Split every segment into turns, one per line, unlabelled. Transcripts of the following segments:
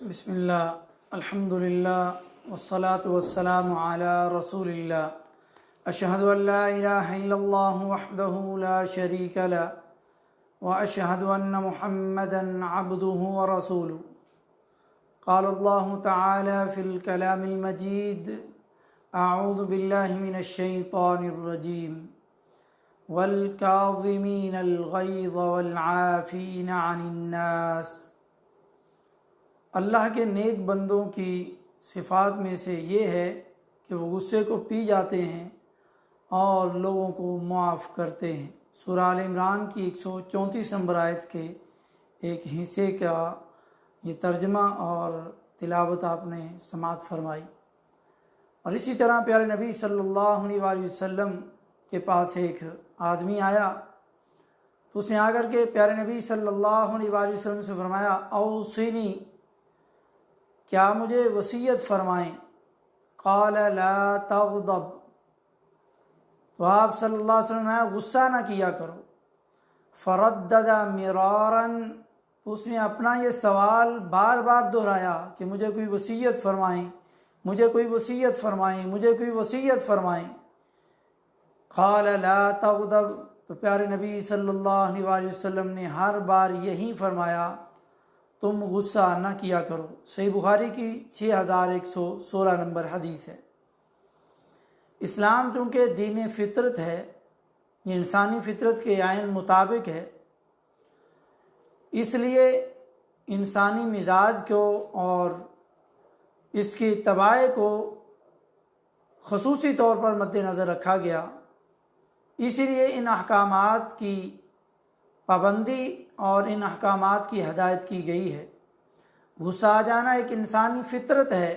بسم اللہ الحمد للہ والصلاة والسلام علی رسول اللہ اشہد ان لا الہ الا اللہ وحدہ لا شریک لہ واشہد ان محمدا عبدہ ورسولہ قال اللہ تعالی فی الکلام المجید اعوذ باللہ من الشیطان الرجیم والکاظمین الغیظ والعافین عن الناس۔ اللہ کے نیک بندوں کی صفات میں سے یہ ہے کہ وہ غصے کو پی جاتے ہیں اور لوگوں کو معاف کرتے ہیں۔ سورہ آل عمران کی 134 نمبر آیت کے ایک حصے کا یہ ترجمہ اور تلاوت آپ نے سماعت فرمائی۔ اور اسی طرح پیارے نبی صلی اللہ علیہ وآلہ وسلم کے پاس ایک آدمی آیا تو اس نے آ کر کے پیارے نبی صلی اللہ علیہ وآلہ وسلم سے فرمایا اوصنی، کیا مجھے وصیت فرمائیں؟ قال لا تغضب، تو آپ صلی اللہ علیہ وسلم نے غصہ نہ کیا کرو۔ فردد مرارا، تو اس نے اپنا یہ سوال بار بار دہرایا کہ مجھے کوئی وصیت فرمائیں، مجھے کوئی وصیت فرمائیں، مجھے کوئی وصیت فرمائیں۔ قال لا تغضب، تو پیارے نبی صلی اللہ علیہ وآلہ وسلم نے ہر بار یہی فرمایا تم غصہ نہ کیا کرو۔ صحیح بخاری کی 6116 نمبر حدیث ہے۔ اسلام چونکہ دین فطرت ہے، یہ انسانی فطرت کے عین مطابق ہے، اس لیے انسانی مزاج کو اور اس کی طباع کو خصوصی طور پر مد نظر رکھا گیا، اسی لیے ان احکامات کی پابندی اور ان احکامات کی ہدایت کی گئی ہے۔ غصہ آ جانا ایک انسانی فطرت ہے۔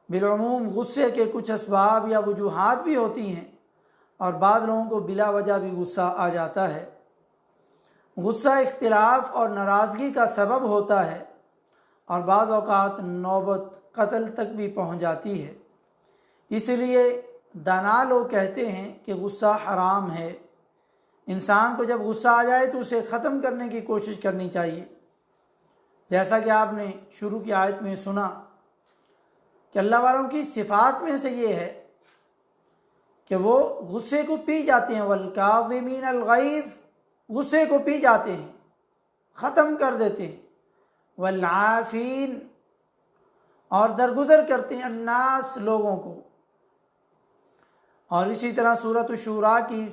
بالعموم غصے کے کچھ اسباب یا وجوہات بھی ہوتی ہیں اور بعض لوگوں کو بلا وجہ بھی غصہ آ جاتا ہے۔ غصہ اختلاف اور ناراضگی کا سبب ہوتا ہے اور بعض اوقات نوبت قتل تک بھی پہنچ جاتی ہے۔ اس لیے دانا لوگ کہتے ہیں کہ غصہ حرام ہے۔ انسان کو جب غصہ آ جائے تو اسے ختم کرنے کی کوشش کرنی چاہیے، جیسا کہ آپ نے شروع کی آیت میں سنا کہ اللہ والوں کی صفات میں سے یہ ہے کہ وہ غصے کو پی جاتے ہیں۔ والکاظمین الغیظ، غصے کو پی جاتے ہیں، ختم کر دیتے ہیں۔ والعافین، اور درگزر کرتے ہیں الناس، لوگوں کو۔ اور اسی طرح سورۃ الشورى کی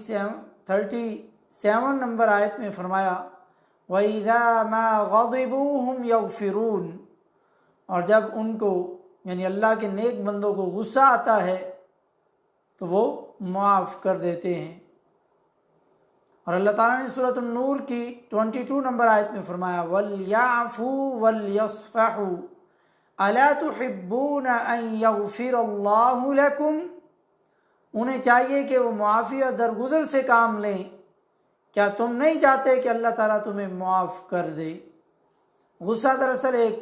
37 نمبر آیت میں فرمایا وَإِذَا مَا غَضِبُوا هُمْ يَغْفِرُونَ، اور جب ان کو یعنی اللہ کے نیک بندوں کو غصہ آتا ہے تو وہ معاف کر دیتے ہیں۔ اور اللہ تعالیٰ نے سورۃ النور کی 22 نمبر آیت میں فرمایا وَلْيَعْفُوا وَلْيَصْفَحُوا أَلَا تُحِبُّونَ أَن يَغْفِرَ اللَّهُ لَكُمْ، انہیں چاہیے کہ وہ معافی اور درگزر سے کام لیں، کیا تم نہیں چاہتے کہ اللہ تعالیٰ تمہیں معاف کر دے؟ غصہ دراصل ایک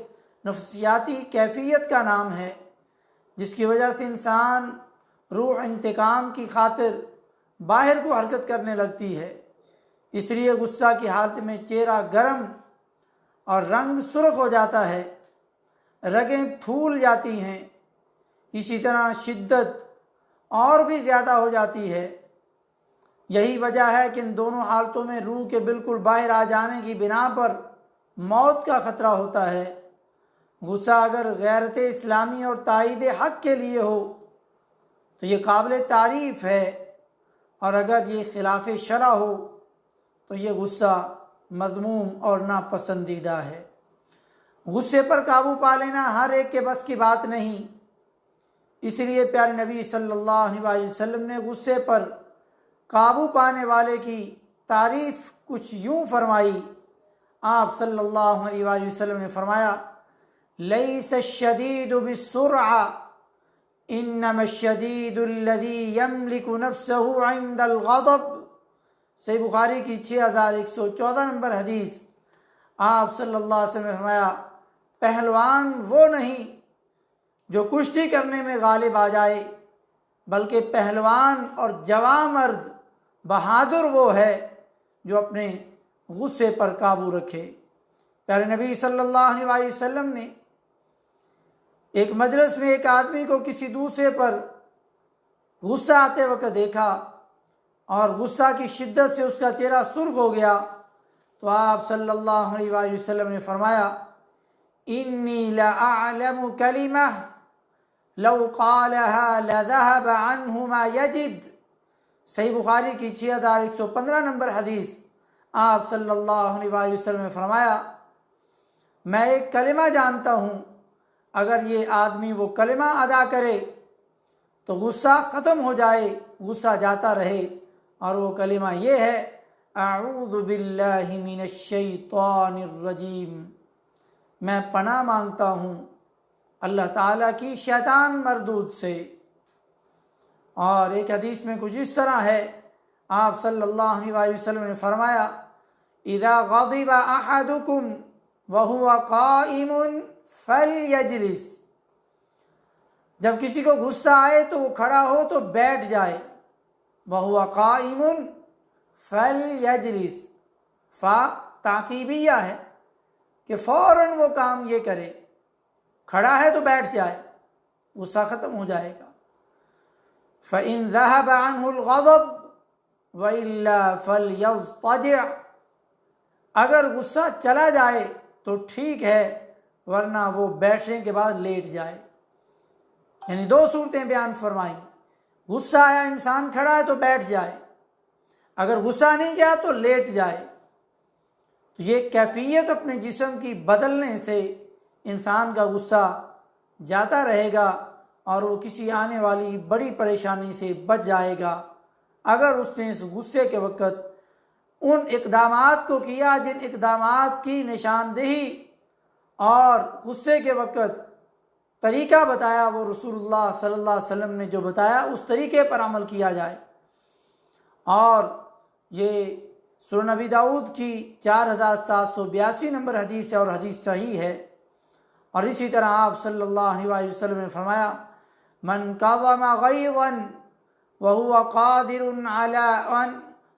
نفسیاتی کیفیت کا نام ہے جس کی وجہ سے انسان روح انتقام کی خاطر باہر کو حرکت کرنے لگتی ہے۔ اس لیے غصہ کی حالت میں چہرہ گرم اور رنگ سرخ ہو جاتا ہے، رگیں پھول جاتی ہیں، اسی طرح شدت اور بھی زیادہ ہو جاتی ہے۔ یہی وجہ ہے کہ ان دونوں حالتوں میں روح کے بالکل باہر آ جانے کی بنا پر موت کا خطرہ ہوتا ہے۔ غصہ اگر غیرت اسلامی اور تائید حق کے لیے ہو تو یہ قابل تعریف ہے، اور اگر یہ خلاف شرع ہو تو یہ غصہ مذموم اور ناپسندیدہ ہے۔ غصے پر قابو پا لینا ہر ایک کے بس کی بات نہیں، اس لیے پیارے نبی صلی اللہ علیہ وسلم نے غصے پر قابو پانے والے کی تعریف کچھ یوں فرمائی۔ آپ صلی اللہ علیہ وسلم نے فرمایا لیس الشدید بالسرعہ انما الشدید الذی یملک نفسہ عند الغضب۔ صحیح بخاری کی 6114 نمبر حدیث۔ آپ صلی اللہ علیہ وسلم نے فرمایا پہلوان وہ نہیں جو کشتی کرنے میں غالب آ جائے، بلکہ پہلوان اور جواں مرد بہادر وہ ہے جو اپنے غصے پر قابو رکھے۔ پیارے نبی صلی اللہ علیہ وسلم نے ایک مجلس میں ایک آدمی کو کسی دوسرے پر غصہ آتے وقت دیکھا اور غصہ کی شدت سے اس کا چہرہ سرخ ہو گیا، تو آپ صلی اللہ علیہ وسلم نے فرمایا انی لأعلم کلمہ لو قالها لذهب عنه ما یجد۔ صحیح بخاری کی 6115 نمبر حدیث۔ آپ صلی اللہ علیہ وسلم نے فرمایا میں ایک کلمہ جانتا ہوں، اگر یہ آدمی وہ کلمہ ادا کرے تو غصہ ختم ہو جائے، غصہ جاتا رہے، اور وہ کلمہ یہ ہے اعوذ باللہ من الشیطان الرجیم، میں پناہ مانگتا ہوں اللہ تعالیٰ کی شیطان مردود سے۔ اور ایک حدیث میں کچھ اس طرح ہے، آپ صلی اللہ علیہ وسلم نے فرمایا اذا غضب احدکم وهو قائم فلیجلس، جب کسی کو غصہ آئے تو وہ کھڑا ہو تو بیٹھ جائے، وَهُوَ قَائِمٌ فَلْيَجْلِسْ، فا تعقیبیہ ہے کہ فوراً وہ کام یہ کرے، کھڑا ہے تو بیٹھ جائے، غصہ ختم ہو جائے گا۔ فَإِنْ ذَهَبَ عَنْهُ الْغَضَبُ وَإِلَّا فَلْيَضْطَجِعْ، اگر غصہ چلا جائے تو ٹھیک ہے، ورنہ وہ بیٹھنے کے بعد لیٹ جائے۔ یعنی دو صورتیں بیان فرمائیں، غصہ آیا انسان کھڑا ہے تو بیٹھ جائے، اگر غصہ نہیں کیا تو لیٹ جائے۔ تو یہ کیفیت اپنے جسم کی بدلنے سے انسان کا غصہ جاتا رہے گا اور وہ کسی آنے والی بڑی پریشانی سے بچ جائے گا، اگر اس نے اس غصے کے وقت ان اقدامات کو کیا جن اقدامات کی نشاندہی اور غصے کے وقت طریقہ بتایا وہ رسول اللہ صلی اللہ علیہ وسلم نے جو بتایا اس طریقے پر عمل کیا جائے۔ اور یہ سنن ابی داؤد کی 4782 نمبر حدیث ہے اور حدیث صحیح ہے۔ اور اسی طرح آپ صلی اللہ علیہ وسلم نے فرمایا من کظم غیظا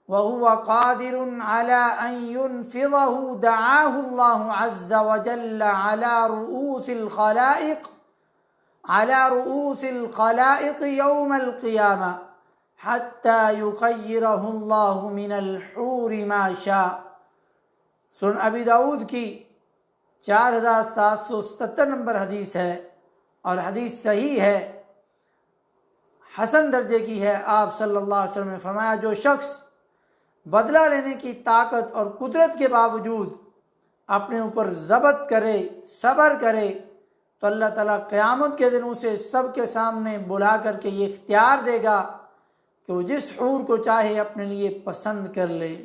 وهو قادر على أن ينفضه دعاه الله عز وجل على رؤوس الخلائق يوم القيامة حتى يخيره الله من الحور ما شاء۔ سنن ابی داؤد کی 4777 نمبر حدیث ہے اور حدیث صحیح ہے، حسن درجے کی ہے۔ آپ صلی اللہ علیہ وسلم نے فرمایا جو شخص بدلہ لینے کی طاقت اور قدرت کے باوجود اپنے اوپر ضبط کرے، صبر کرے، تو اللہ تعالیٰ قیامت کے دن اسے سب کے سامنے بلا کر کے یہ اختیار دے گا کہ وہ جس حور کو چاہے اپنے لیے پسند کر لے۔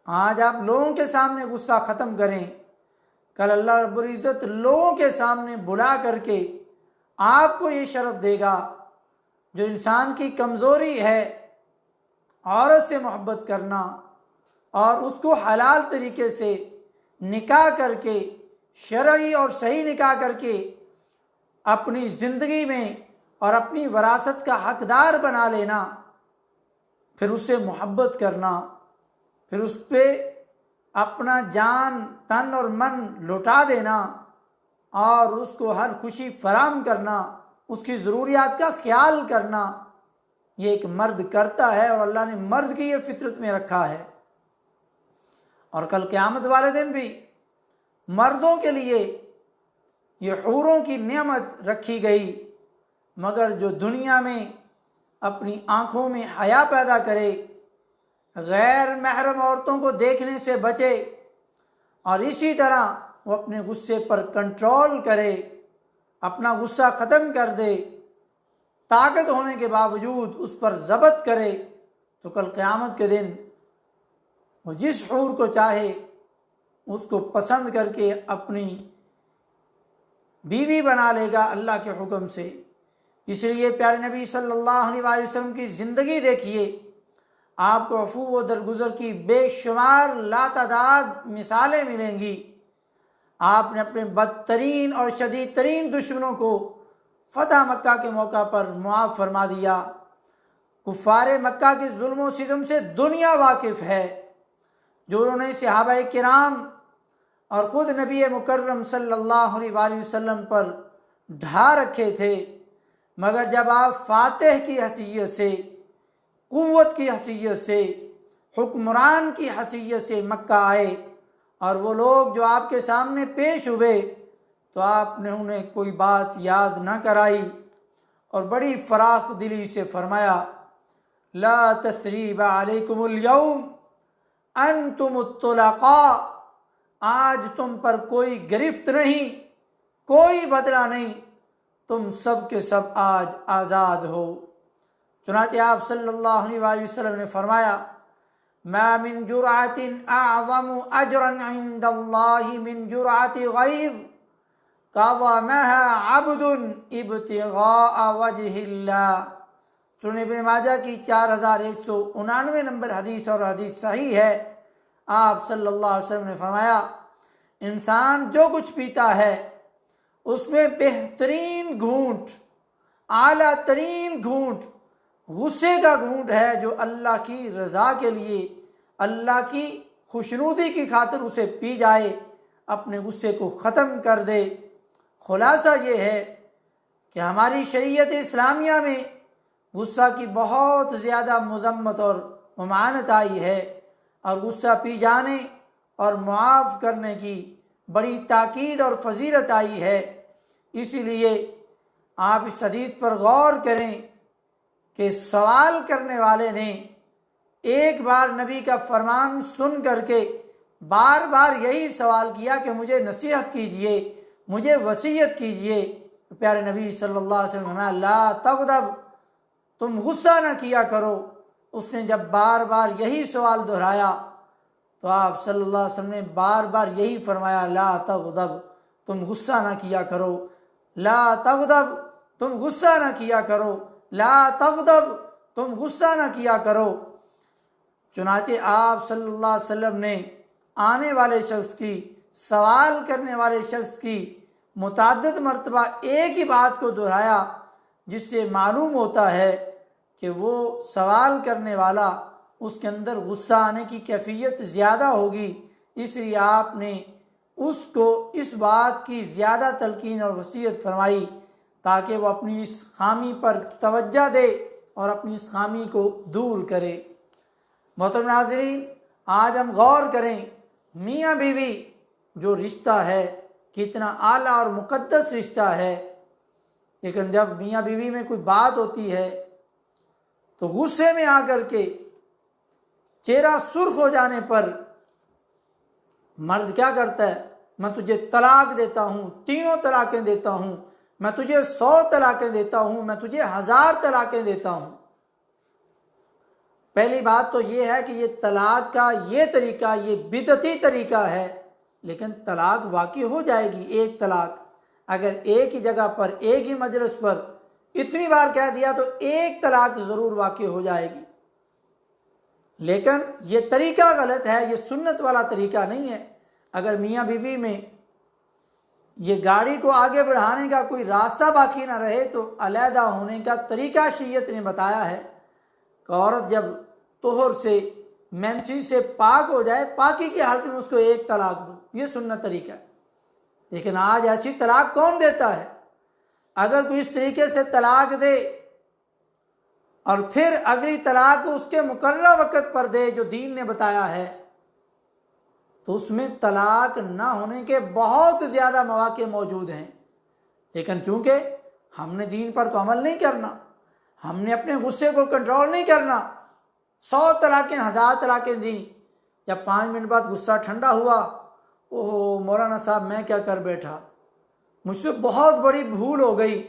آج آپ لوگوں کے سامنے غصہ ختم کریں، کل اللہ رب العزت لوگوں کے سامنے بلا کر کے آپ کو یہ شرف دے گا۔ جو انسان کی کمزوری ہے عورت سے محبت کرنا اور اس کو حلال طریقے سے نکاح کر کے، شرعی اور صحیح نکاح کر کے اپنی زندگی میں اور اپنی وراثت کا حقدار بنا لینا، پھر اس سے محبت کرنا، پھر اس پہ اپنا جان تن اور من لوٹا دینا اور اس کو ہر خوشی فراہم کرنا، اس کی ضروریات کا خیال کرنا، یہ ایک مرد کرتا ہے اور اللہ نے مرد کی یہ فطرت میں رکھا ہے۔ اور کل قیامت والے دن بھی مردوں کے لیے یہ حوروں کی نعمت رکھی گئی، مگر جو دنیا میں اپنی آنکھوں میں حیا پیدا کرے، غیر محرم عورتوں کو دیکھنے سے بچے اور اسی طرح وہ اپنے غصے پر کنٹرول کرے، اپنا غصہ ختم کر دے، طاقت ہونے کے باوجود اس پر ضبط کرے، تو کل قیامت کے دن وہ جس حور کو چاہے اس کو پسند کر کے اپنی بیوی بنا لے گا اللہ کے حکم سے۔ اس لیے پیارے نبی صلی اللہ علیہ وسلم کی زندگی دیکھیے، آپ کو عفو و درگزر کی بے شمار لاتعداد مثالیں ملیں گی۔ آپ نے اپنے بدترین اور شدید ترین دشمنوں کو فتح مکہ کے موقع پر معاف فرما دیا۔ کفار مکہ کے ظلم و ستم سے دنیا واقف ہے، جو انہوں نے صحابہ کرام اور خود نبی مکرم صلی اللہ علیہ وآلہ وسلم پر ڈھا رکھے تھے، مگر جب آپ فاتح کی حیثیت سے، قوت کی حیثیت سے، حکمران کی حیثیت سے مکہ آئے اور وہ لوگ جو آپ کے سامنے پیش ہوئے تو آپ نے انہیں کوئی بات یاد نہ کرائی اور بڑی فراخ دلی سے فرمایا لا تثریب علیکم اليوم انتم الطلقاء، آج تم پر کوئی گرفت نہیں، کوئی بدلہ نہیں، تم سب کے سب آج آزاد ہو۔ چنانچہ آپ صلی اللہ علیہ وآلہ وسلم نے فرمایا ما من جرعۃ اعظم اجرا عند اللہ من جرعۃ غیظ قضمها عبد ابتغاء وجہ اللہ۔ سنن ابن ماجہ کی 4199 نمبر حدیث اور حدیث صحیح ہے۔ آپ صلی اللہ علیہ وسلم نے فرمایا انسان جو کچھ پیتا ہے اس میں بہترین گھونٹ، اعلیٰ ترین گھونٹ غصے کا گھونٹ ہے جو اللہ کی رضا کے لیے، اللہ کی خوشنودی کی خاطر اسے پی جائے، اپنے غصے کو ختم کر دے۔ خلاصہ یہ ہے کہ ہماری شریعت اسلامیہ میں غصہ کی بہت زیادہ مذمت اور ممانعت آئی ہے، اور غصہ پی جانے اور معاف کرنے کی بڑی تاکید اور فضیلت آئی ہے۔ اسی لیے آپ اس حدیث پر غور کریں کہ سوال کرنے والے نے ایک بار نبی کا فرمان سن کر کے بار بار یہی سوال کیا کہ مجھے نصیحت کیجئے، مجھے وصیت کیجئے۔ تو پیارے نبی صلی اللہ علیہ وسلم نے لا تغضب، تم غصہ نہ کیا کرو۔ اس نے جب بار بار یہی سوال دہرایا تو آپ صلی اللہ علیہ وسلم نے بار بار یہی فرمایا لا تغضب، تم غصہ نہ کیا کرو، لا تغضب، تم غصہ نہ کیا کرو، لا تغضب، تم غصہ نہ کیا کرو۔ چنانچہ آپ صلی اللہ علیہ وسلم نے آنے والے شخص کی، سوال کرنے والے شخص کی متعدد مرتبہ ایک ہی بات کو دہرایا، جس سے معلوم ہوتا ہے کہ وہ سوال کرنے والا اس کے اندر غصہ آنے کی کیفیت زیادہ ہوگی، اس لیے آپ نے اس کو اس بات کی زیادہ تلقین اور وصیت فرمائی تاکہ وہ اپنی اس خامی پر توجہ دے اور اپنی اس خامی کو دور کرے۔ محترم ناظرین، آج ہم غور کریں میاں بیوی جو رشتہ ہے کتنا اعلیٰ اور مقدس رشتہ ہے، لیکن جب میاں بیوی میں کوئی بات ہوتی ہے تو غصے میں آ کر کے چہرہ سرخ ہو جانے پر مرد کیا کرتا ہے؟ میں تجھے طلاق دیتا ہوں، 3 طلاقیں دیتا ہوں، میں تجھے 100 طلاقیں دیتا ہوں، میں تجھے 1000 طلاقیں دیتا ہوں۔ پہلی بات تو یہ ہے کہ یہ طلاق کا یہ طریقہ یہ بدعتی طریقہ ہے، لیکن طلاق واقع ہو جائے گی۔ ایک طلاق اگر ایک ہی جگہ پر ایک ہی مجلس پر اتنی بار کہہ دیا تو ایک طلاق ضرور واقع ہو جائے گی، لیکن یہ طریقہ غلط ہے، یہ سنت والا طریقہ نہیں ہے۔ اگر میاں بیوی میں یہ گاڑی کو آگے بڑھانے کا کوئی راستہ باقی نہ رہے تو علیحدہ ہونے کا طریقہ شریعت نے بتایا ہے کہ عورت جب طہر سے، منسی سے پاک ہو جائے، پاکی کی حالت میں اس کو 1 طلاق دو، یہ سنت طریقہ ہے۔ لیکن آج ایسی طلاق کون دیتا ہے؟ اگر کوئی اس طریقے سے طلاق دے اور پھر اگلی طلاق اس کے مقررہ وقت پر دے جو دین نے بتایا ہے تو اس میں طلاق نہ ہونے کے بہت زیادہ مواقع موجود ہیں، لیکن چونکہ ہم نے دین پر تو عمل نہیں کرنا، ہم نے اپنے غصے کو کنٹرول نہیں کرنا، 100 طلاقیں 1000 طلاقیں دیں، جب 5 منٹ بعد غصہ ٹھنڈا ہوا، اوہ مولانا صاحب میں کیا کر بیٹھا، مجھ سے بہت بڑی بھول ہو گئی،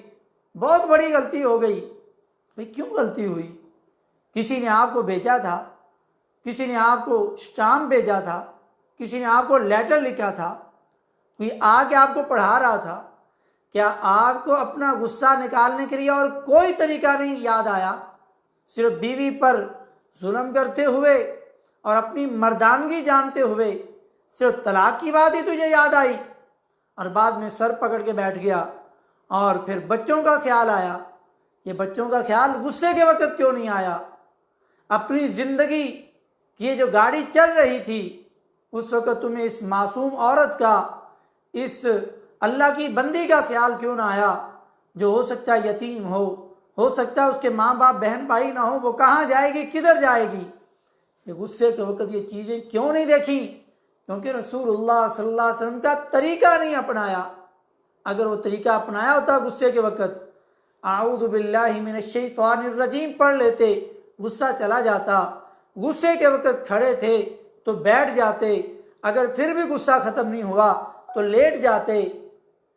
بہت بڑی غلطی ہو گئی۔ بھئی کیوں غلطی ہوئی؟ کسی نے آپ کو بھیجا تھا، کسی نے آپ کو اسٹامپ بھیجا تھا، کسی نے آپ کو لیٹر لکھا تھا، کوئی آ کے آپ کو پڑھا رہا تھا، کیا آپ کو اپنا غصہ نکالنے کے لیے اور کوئی طریقہ نہیں یاد آیا؟ صرف بیوی پر ظلم کرتے ہوئے اور اپنی مردانگی جانتے ہوئے صرف طلاق کی بات ہی تجھے یاد آئی اور بعد میں سر پکڑ کے بیٹھ گیا، اور پھر بچوں کا خیال آیا۔ یہ بچوں کا خیال غصے کے وقت کیوں نہیں آیا؟ اپنی زندگی کی یہ جو گاڑی چل رہی تھی اس وقت تمہیں اس معصوم عورت کا، اس اللہ کی بندی کا خیال کیوں نہ آیا جو ہو سکتا ہے یتیم ہو سکتا ہے اس کے ماں باپ بہن بھائی نہ ہو، وہ کہاں جائے گی، کدھر جائے گی؟ یہ غصے کے وقت یہ چیزیں کیوں نہیں دیکھی؟ کیونکہ رسول اللہ صلی اللہ علیہ وسلم کا طریقہ نہیں اپنایا۔ اگر وہ طریقہ اپنایا ہوتا غصے کے وقت، اعوذ باللہ من الشیطان الرجیم پڑھ لیتے، غصہ چلا جاتا۔ غصے کے وقت کھڑے تھے تو بیٹھ جاتے، اگر پھر بھی غصہ ختم نہیں ہوا تو لیٹ جاتے،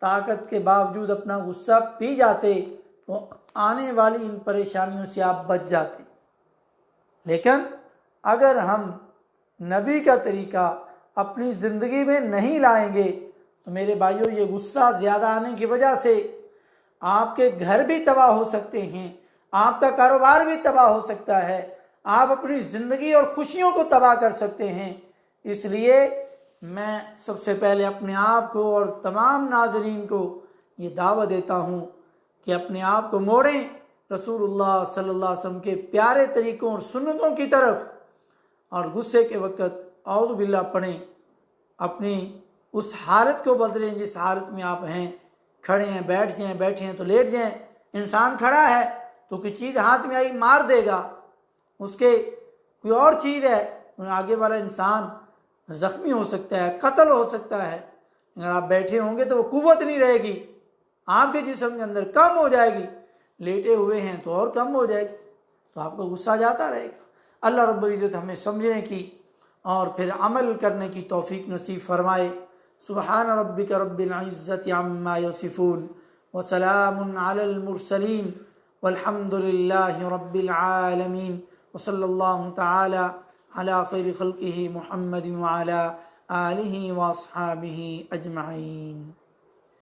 طاقت کے باوجود اپنا غصہ پی جاتے تو آنے والی ان پریشانیوں سے آپ بچ جاتے۔ لیکن اگر ہم نبی کا طریقہ اپنی زندگی میں نہیں لائیں گے تو میرے بھائیوں، یہ غصہ زیادہ آنے کی وجہ سے آپ کے گھر بھی تباہ ہو سکتے ہیں، آپ کا کاروبار بھی تباہ ہو سکتا ہے، آپ اپنی زندگی اور خوشیوں کو تباہ کر سکتے ہیں۔ اس لیے میں سب سے پہلے اپنے آپ کو اور تمام ناظرین کو یہ دعوت دیتا ہوں کہ اپنے آپ کو موڑیں رسول اللہ صلی اللہ علیہ وسلم کے پیارے طریقوں اور سنتوں کی طرف، اور غصے کے وقت اعوذ باللہ پڑھیں، اپنی اس حالت کو بدلیں جس حالت میں آپ ہیں۔ کھڑے ہیں، بیٹھ جائیں، بیٹھے ہیں تو لیٹ جائیں۔ انسان کھڑا ہے تو کوئی چیز ہاتھ میں آئی مار دے گا، اس کے کوئی اور چیز ہے، آگے والا انسان زخمی ہو سکتا ہے، قتل ہو سکتا ہے۔ اگر آپ بیٹھے ہوں گے تو وہ قوت نہیں رہے گی، آپ کے جسم کے اندر کم ہو جائے گی، لیٹے ہوئے ہیں تو اور کم ہو جائے گی، تو آپ کو غصہ جاتا رہے گا۔ اللہ رب العزت ہمیں سمجھنے کی اور پھر عمل کرنے کی توفیق نصیب فرمائے۔ سبحان ربک رب العزت عما یصفون وسلام علی المرسلین والحمد للہ رب العالمین، وصلی اللہ تعالی علی خیر خلقہ محمد وعلی آلہ واصحابہ اجمعین۔